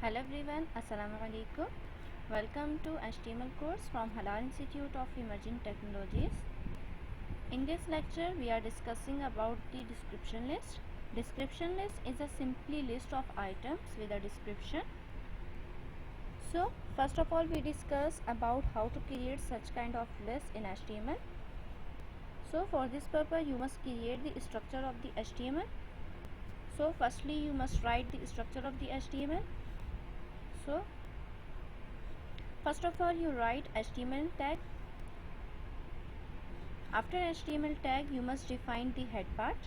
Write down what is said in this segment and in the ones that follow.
Hello everyone, Assalamu alaikum. Welcome to HTML course from Halal Institute of Emerging Technologies. In this lecture, we are discussing about the description list. Description list is a simply list of items with a description. So, first of all, we discuss about how to create such kind of list in HTML. So, for this purpose, you must create the structure of the HTML. So, firstly, you must write the structure of the HTML. So, first of all, you write HTML tag. After HTML tag, you must define the head part.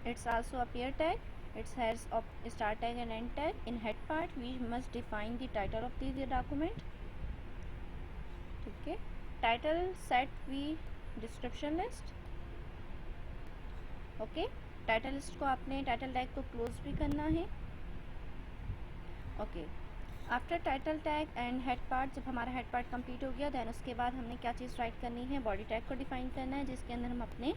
It's also a pair tag. It has a start tag and end tag. In head part, we must define the title of the document. Okay. Title set we description list. Okay. Title list को आपने title tag को close भी करना है. Okay. After title tag and head part, जब हमारा head part complete हो गया, देन उसके बाद हमने क्या चीज़ राइट करनी है, बॉडी टैग को डिफाइन करना है, जिसके अंदर हम अपने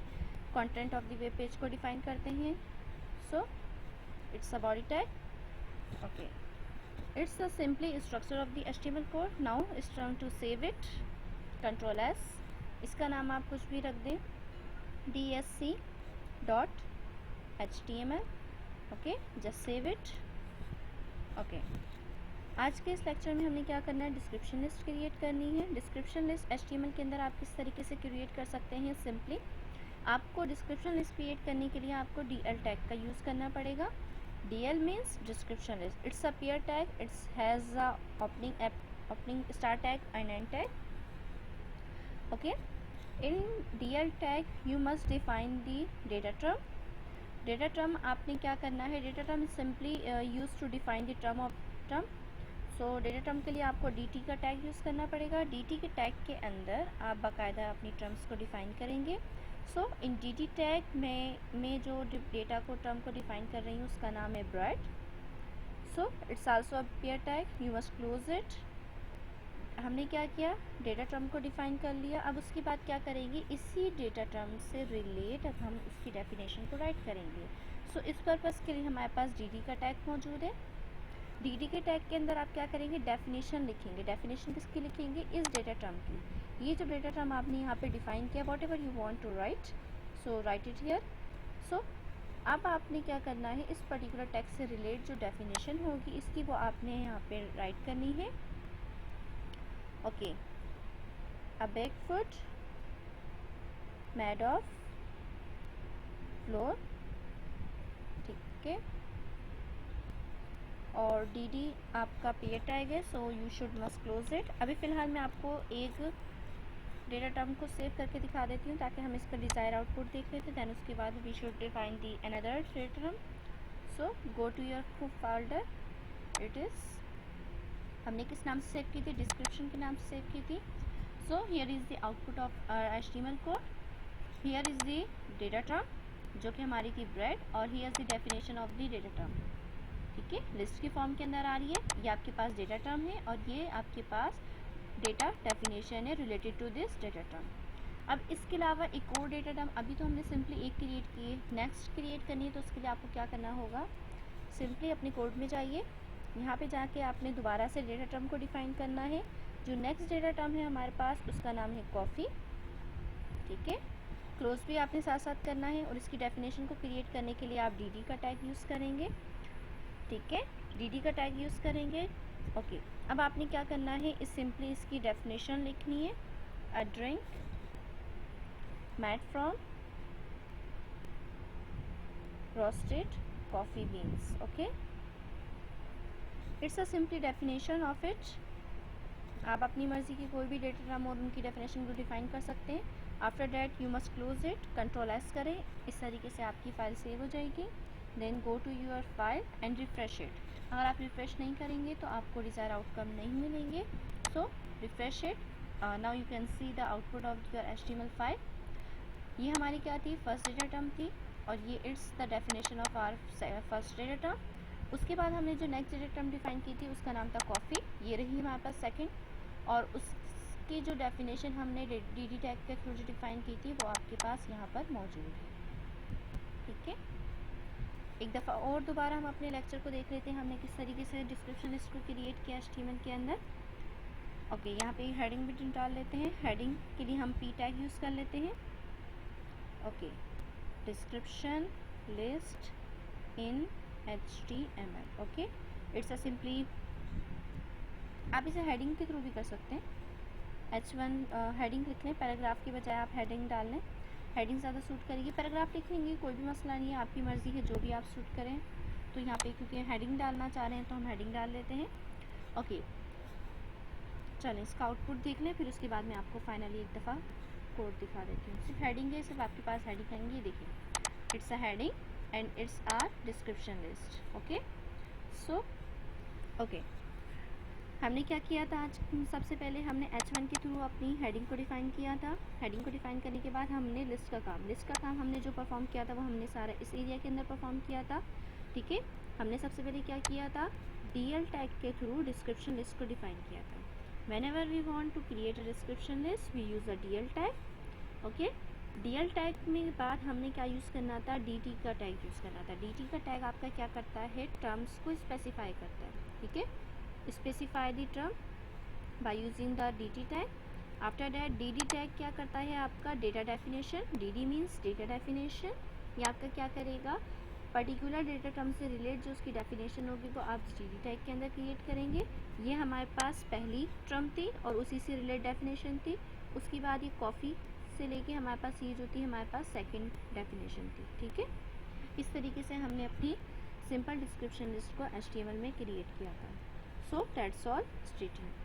content of the web page को डिफाइन करते हैं. So it's a body tag. Okay. It's the simply structure of the HTML code. Now it's time to save it. Control S. इसका नाम आप कुछ भी रख दें, dsc.html. Okay, just save it. Okay. आज के इस लेक्चर में हमने क्या करना है, डिस्क्रिप्शन लिस्ट क्रिएट करनी है. डिस्क्रिप्शन लिस्ट HTML के अंदर आप किस तरीके से क्रिएट कर सकते हैं. सिंपली आपको डिस्क्रिप्शन लिस्ट क्रिएट करने के लिए आपको DL टैग का यूज़ करना पड़ेगा. DL means description list. It's a pair tag. It's has a opening start tag and end tag. Okay. In DL tag you must define the data term. Data term आपने क्या करना है, data term simply use to define the term of term. So data term के लिए आपको DT का tag use करना पड़ेगा. DT के टैग के अंदर आप बाकायदा अपनी टर्म्स को डिफाइन करेंगे. सो इन DT टैग में जो डेटा को टर्म को डिफाइन कर रही हूँ उसका नाम है bread. So it's also a pair tag. You must close it. हमने क्या किया, डेटा टर्म को डिफाइन कर लिया. अब उसके बाद क्या करेंगे, इसी डेटा टर्म से रिलेट हम उसकी डेफिनेशन को राइट करेंगे. सो इस पर्पज़ के लिए हमारे पास DD का टैग मौजूद है. DD के टैग के अंदर आप क्या करेंगे, डेफिनेशन लिखेंगे. डेफिनेशन किसकी लिखेंगे, इस डेटा टर्म की. ये जो डेटा टर्म आपने यहाँ पे डिफाइन किया, whatever you want to write, so write it here. So अब आपने क्या करना है, इस पर्टिकुलर टैग से रिलेट जो डेफिनेशन होगी इसकी वो आपने यहाँ पे राइट करनी है. Okay. A back foot made of floor. ठीक है. और DD आपका पेयर टैग है. So you should must close it. अभी फ़िलहाल मैं आपको एक डेटा टर्म को सेव करके दिखा देती हूँ ताकि हम इसका डिज़ायर आउटपुट देख लेते हैं. दैन उसके बाद we should define the another data term. So go to your folder. It is, हमने किस नाम से सेव की थी, डिस्क्रिप्शन के नाम से सेव की थी. So here is the output of HTML code. Here is the data term जो कि हमारी थी ब्रेड, और here is the definition of the data term. ठीक है, लिस्ट की फॉर्म के अंदर आ रही है. ये आपके पास डेटा टर्म है और ये आपके पास डेटा डेफिनेशन है related to this data term. अब इसके अलावा एक और डेटा टर्म, अभी तो हमने सिंपली एक क्रिएट किए, नेक्स्ट क्रिएट करनी है. तो उसके लिए आपको क्या करना होगा, सिंपली अपने कोड में जाइए. यहाँ पे जाके आपने दोबारा से डेटा टर्म को डिफाइन करना है. जो नेक्स्ट डेटा टर्म है हमारे पास उसका नाम है कॉफ़ी. ठीक है. क्लोज भी आपने साथ साथ करना है. और इसकी डेफिनेशन को क्रिएट करने के लिए आप DD का टैग यूज़ करेंगे. ठीक है, DD का टैग यूज़ करेंगे. ओके. अब आपने क्या करना है, इस सिंपली इसकी डेफिनेशन लिखनी है. A drink made from roasted coffee beans. Okay. It's a simply definition of it. आप अपनी मर्ज़ी की कोई भी डेटा टर्म और उनकी डेफिनेशन को डिफाइन कर सकते हैं. After that you must close it. Control S करें. इस तरीके से आपकी फ़ाइल सेव हो जाएगी. Then go to your file and refresh it. अगर आप रिफ्रेश नहीं करेंगे तो आपको डिज़ायर आउटकम नहीं मिलेंगे. So refresh it. Now you can see the output of your HTML file. ये हमारी क्या थी, फर्स्ट डेटा टर्म थी, और ये it's the definition of our first data term. उसके बाद हमने जो नेक्स्ट डेटा टर्म डिफाइन की थी उसका नाम था कॉफ़ी. ये रही हमारे पास सेकंड. और उसकी जो डेफिनेशन हमने DD टैग के थ्रू जो डिफाइन की थी वो आपके पास यहाँ पर मौजूद है. ठीक है. एक दफ़ा और दोबारा हम अपने लेक्चर को देख लेते हैं हमने किस तरीके से डिस्क्रिप्शन लिस्ट को क्रिएट किया HTML के अंदर। ओके, यहाँ पे हेडिंग भी डाल लेते हैं। हेडिंग के लिए हम p टैग यूज़ कर लेते हैं। Okay, description list in HTML। Okay, it's a simply, आप इसे हेडिंग के थ्रू भी कर सकते हैं। H1 हेडिंग लिख लें, पैराग्राफ की बजाय आप हेडिंग डाल लें, हेडिंग ज़्यादा सूट करेगी। पैराग्राफ लिखेंगे कोई भी मसला नहीं है, आपकी मर्ज़ी है जो भी आप सूट करें। तो यहाँ पे क्योंकि हेडिंग डालना चाह रहे हैं तो हम हेडिंग डाल लेते हैं। ओके, चलें इसका आउटपुट देख लें, फिर उसके बाद मैं आपको फाइनली एक दफ़ा कोड दिखा देती हूँ। सिर्फ हेडिंग है, सिर्फ आपके पास हेडिंग आएंगी। देखिए, it's a heading and it's are description list. Okay, so okay, हमने क्या किया था आज? सबसे पहले हमने H1 के थ्रू अपनी हेडिंग को डिफ़ाइन किया था। हेडिंग को डिफ़ाइन करने के बाद हमने लिस्ट का काम हमने जो परफॉर्म किया था वो हमने सारा इस एरिया के अंदर परफॉर्म किया था। ठीक है, हमने सबसे पहले क्या किया था? DL टैग के थ्रू डिस्क्रिप्शन लिस्ट को डिफ़ाइन किया था। Whenever we want to create a description list, we use a DL tag. Okay, DL tag में बाद हमने क्या यूज़ करना था? DT का टैग यूज़ करना था। DT का टैग आपका क्या करता है? टर्म्स को स्पेसिफाई करता है। ठीक है, specify the term by using the DT tag. After that DD tag क्या करता है? आपका data definition. DD means data definition. ये आपका क्या करेगा? पर्टिकुलर डेटा टर्म से रिलेट जो उसकी डेफिनेशन होगी वो आप DD टैग के अंदर क्रिएट करेंगे। ये हमारे पास पहली टर्म थी और उसी से रिलेट डेफिनेशन थी। उसके बाद ये कॉफ़ी से लेके हमारे पास ये जो थी हमारे पास सेकंड डेफिनेशन थी। ठीक है, इस तरीके से हमने अपनी सिंपल डिस्क्रिप्शन लिस्ट को HTML में क्रिएट किया था। So that's all, stay tuned.